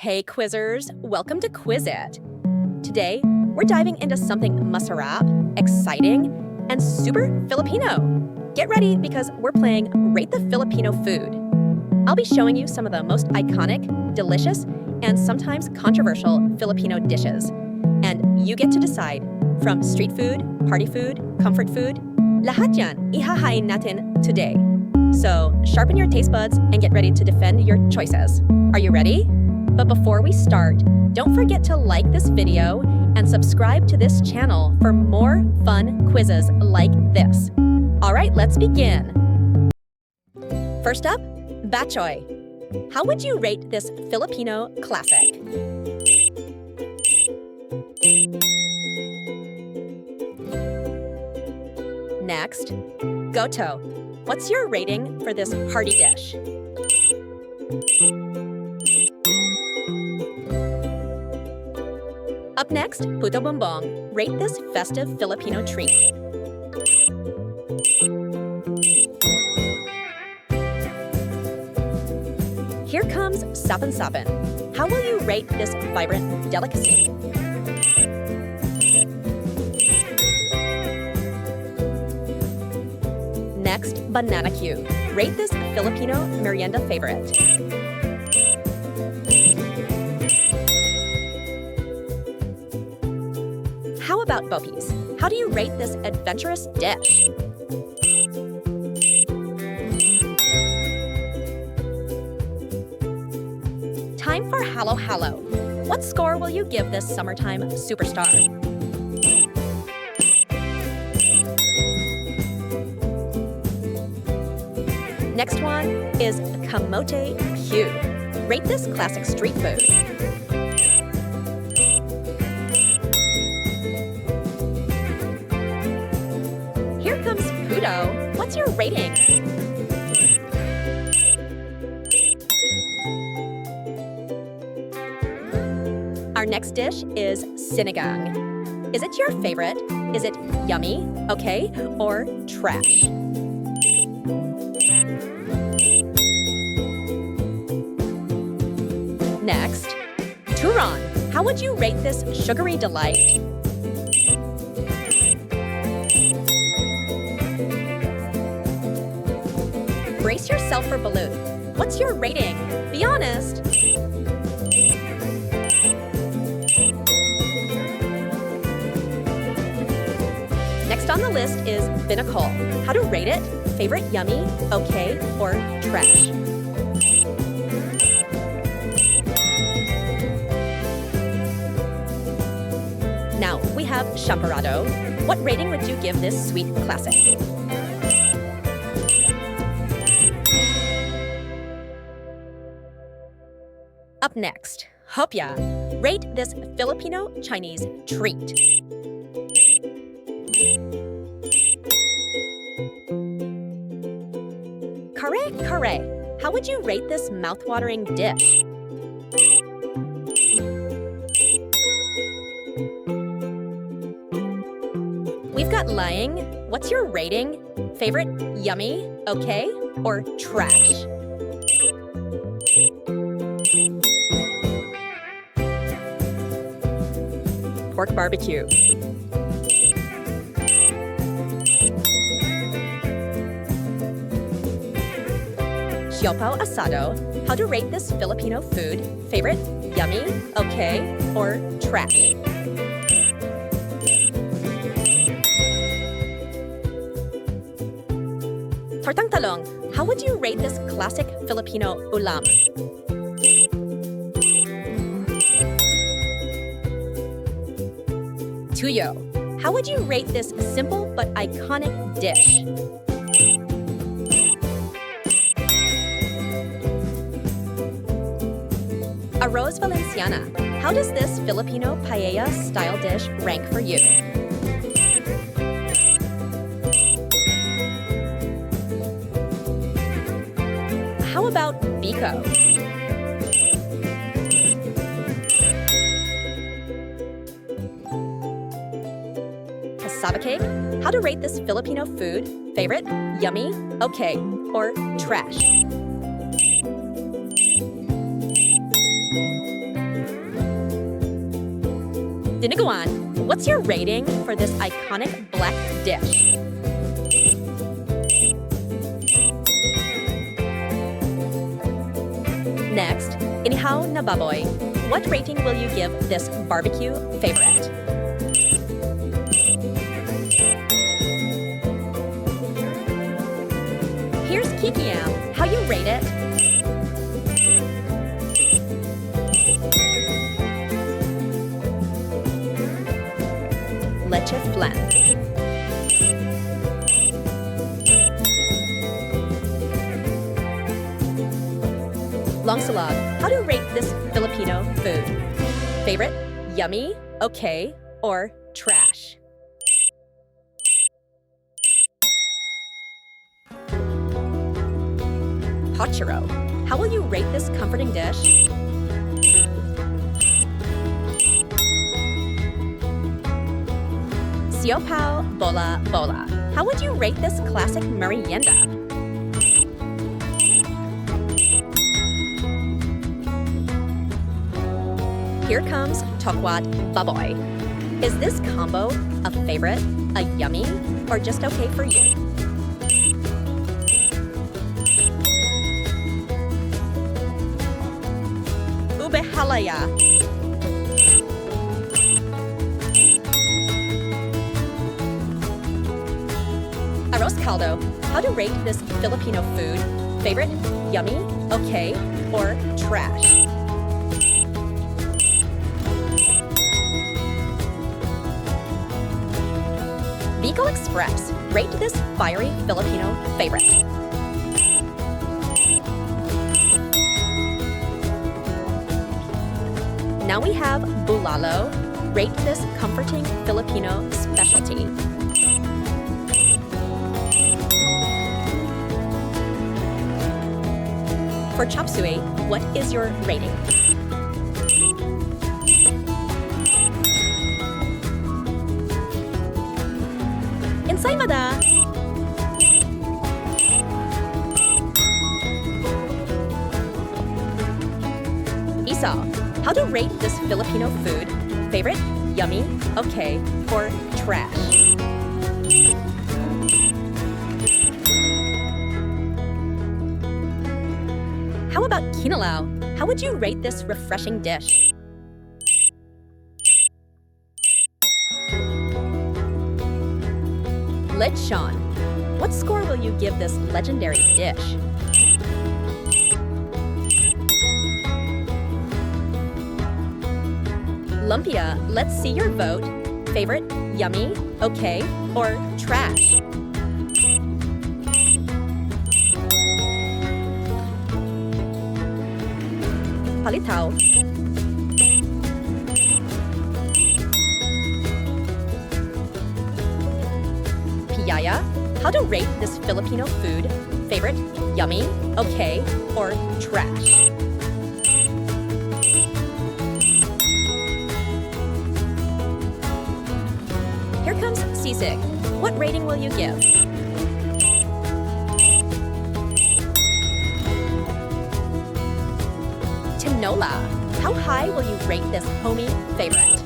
Hey Quizzers, welcome to Quizeat. Today, we're diving into something masarap, exciting, and super Filipino. Get ready because we're playing Rate the Filipino Food. I'll be showing you some of the most iconic, delicious, and sometimes controversial Filipino dishes. And you get to decide, from street food, party food, comfort food, lahat yan ihahain natin today. So sharpen your taste buds and get ready to defend your choices. Are you ready? But before we start, don't forget to like this video and subscribe to this channel for more fun quizzes like this. All right, let's begin. First up, bachoy. How would you rate this Filipino classic? Next, goto. What's your rating for this hearty dish? Up next, puto bumbong. Rate this festive Filipino treat. Here comes sapan-sapan. How will you rate this vibrant delicacy? Next, banana cue. Rate this Filipino merienda favorite. How about bopis? How do you rate this adventurous dish? Time for halo-halo. What score will you give this summertime superstar? Next one is kamote Q. Rate this classic street food. Here comes puto. What's your rating? Our next dish is sinigang. Is it your favorite? Is it yummy, okay, or trash? Next, turon. How would you rate this sugary delight? Brace yourself for balut. What's your rating? Be honest. Next on the list is binakol. How to rate it? Favorite yummy, okay, or trash? Now we have champorado. What rating would you give this sweet classic? Up next, hopya. Rate this Filipino Chinese treat. Kare. How would you rate this mouth-watering dish? We've got lying. What's your rating? Favorite yummy, okay, or trash? Pork barbecue. Siopaw asado. How to rate this Filipino food? Favorite, yummy, okay, or trash? Tortang talong. How would you rate this classic Filipino ulam? Tuyo. How would you rate this simple but iconic dish? Arroz Valenciana. How does this Filipino paella-style dish rank for you? How about biko? Cassava cake? How to rate this Filipino food? Favorite, yummy, okay, or trash? Dinuguan, what's your rating for this iconic black dish? Next, inihaw na baboy. What rating will you give this barbecue favorite? Here's kikiam. How you rate it? Leche flan. Long salad. How to rate this Filipino food? Favorite, yummy, okay, or trash? Pochero. How will you rate this comforting dish? Siopao bola bola. How would you rate this classic merienda? Here comes tokwat baboy. Is this combo a favorite, a yummy, or just okay for you? Ube halaya. Arroz caldo. How to rate this Filipino food? Favorite, yummy, okay, or trash? Bicol Express. Rate this fiery Filipino favorite. Now we have bulalo. Rate this comforting Filipino specialty. For chop suey, what is your rating? Ensaymada. Isaw. How to rate this Filipino food? Favorite, yummy, okay, or trash? How about kinalaw? How would you rate this refreshing dish? Lechon. What score will you give this legendary dish? Lumpia, let's see your vote. Favorite, yummy, okay, or trash? Palitaw. Piyaya. How to rate this Filipino food? Favorite, yummy, okay, or trash? Here comes sisig. What rating will you give? Tinola. How high will you rate this homey favorite?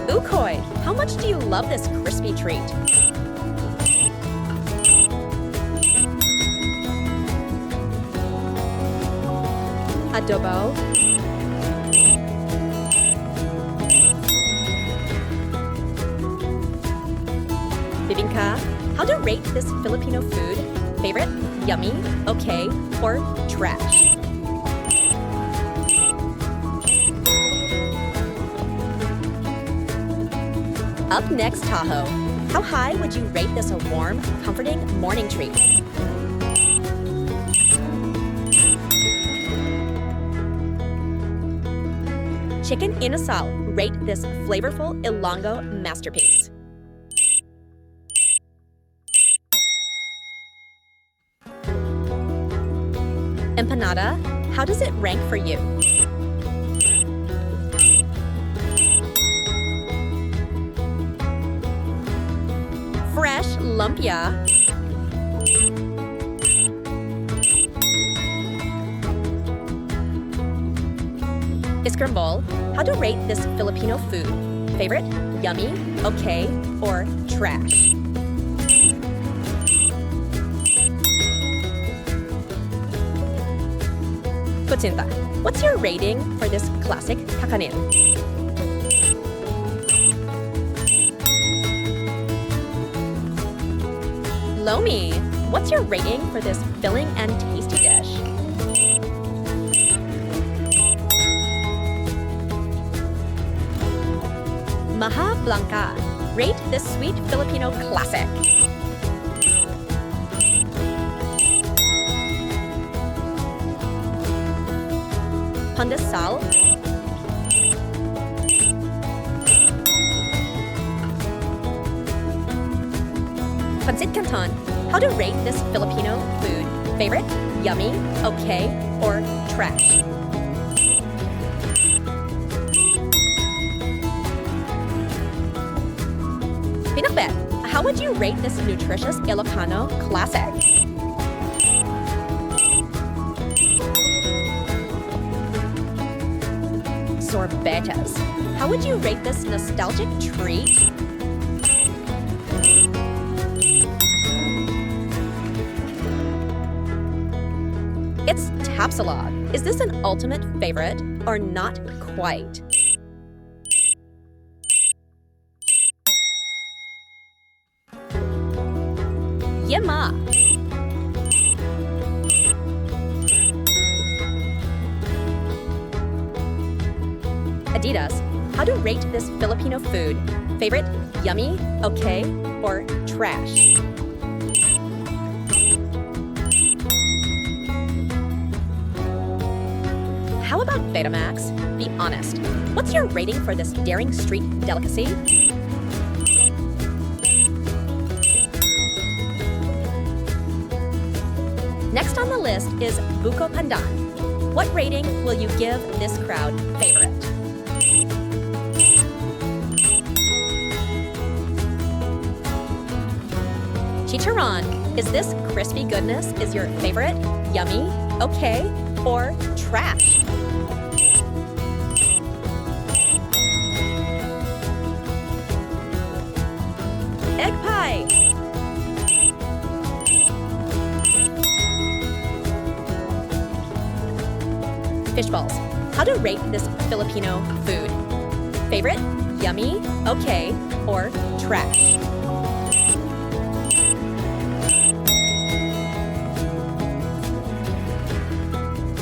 Ukoy. How much do you love this crispy treat? Adobo. Bibingka. How to rate this Filipino food? Favorite, yummy, okay, or trash? Up next, Tahoe. How high would you rate this a warm, comforting morning treat? Chicken inasal. Rate this flavorful Ilonggo masterpiece. Empanada. How does it rank for you? Fresh lumpia. Iskrambol, how to rate this Filipino food? Favorite, yummy, okay, or trash? Kucinta, what's your rating for this classic kakanin? Lomi, what's your rating for this filling and tasty dish? Maha Blanca, rate this sweet Filipino classic. Pandesal, Pancit Canton, how to rate this Filipino food? Favorite, yummy, okay, or trash? Pinakbet, how would you rate this nutritious Ilocano classic? Sorbetes, how would you rate this nostalgic treat? It's Tapsalog. Is this an ultimate favorite or not quite? Yema. Adidas, how to rate this Filipino food? Favorite, yummy, okay, or trash? How about Betamax? Be honest. What's your rating for this daring street delicacy? Next on the list is Buko Pandan. What rating will you give this crowd favorite? Chicharron, is this crispy goodness is your favorite, yummy, okay, or trash? Egg pie. Fish balls, how to rate this Filipino food? Favorite, yummy, okay, or trash?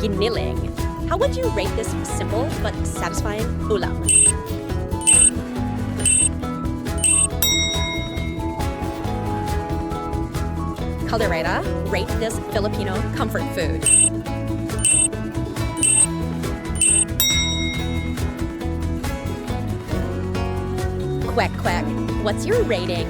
Giniling, how would you rate this simple but satisfying ulam? Caldereta, rate this Filipino comfort food. Quack quack, what's your rating?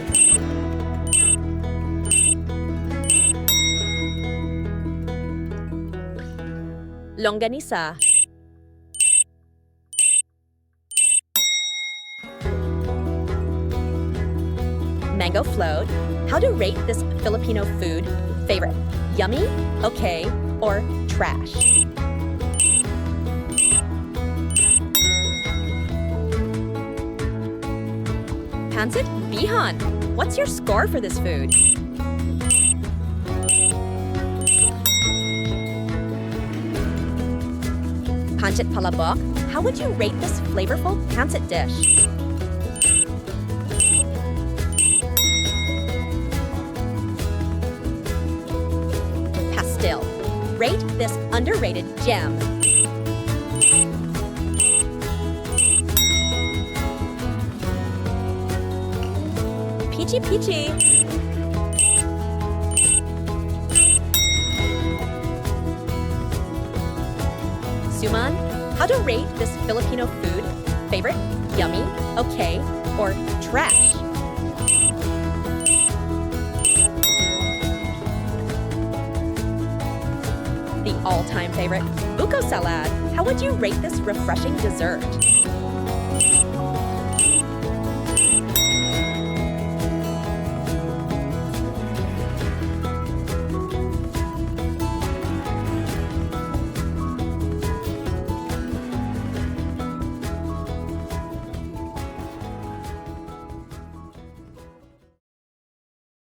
Longanisa. Mango float, how to rate this Filipino food? Favorite, yummy, okay, or trash? Pancit Bihon, what's your score for this food? Pancit Palabok, how would you rate this flavorful pancit dish? Pastil, rate this underrated gem. Peachy peachy. Suman, how to rate this Filipino food? Favorite, yummy, okay, or trash? The all-time favorite, buko salad. How would you rate this refreshing dessert?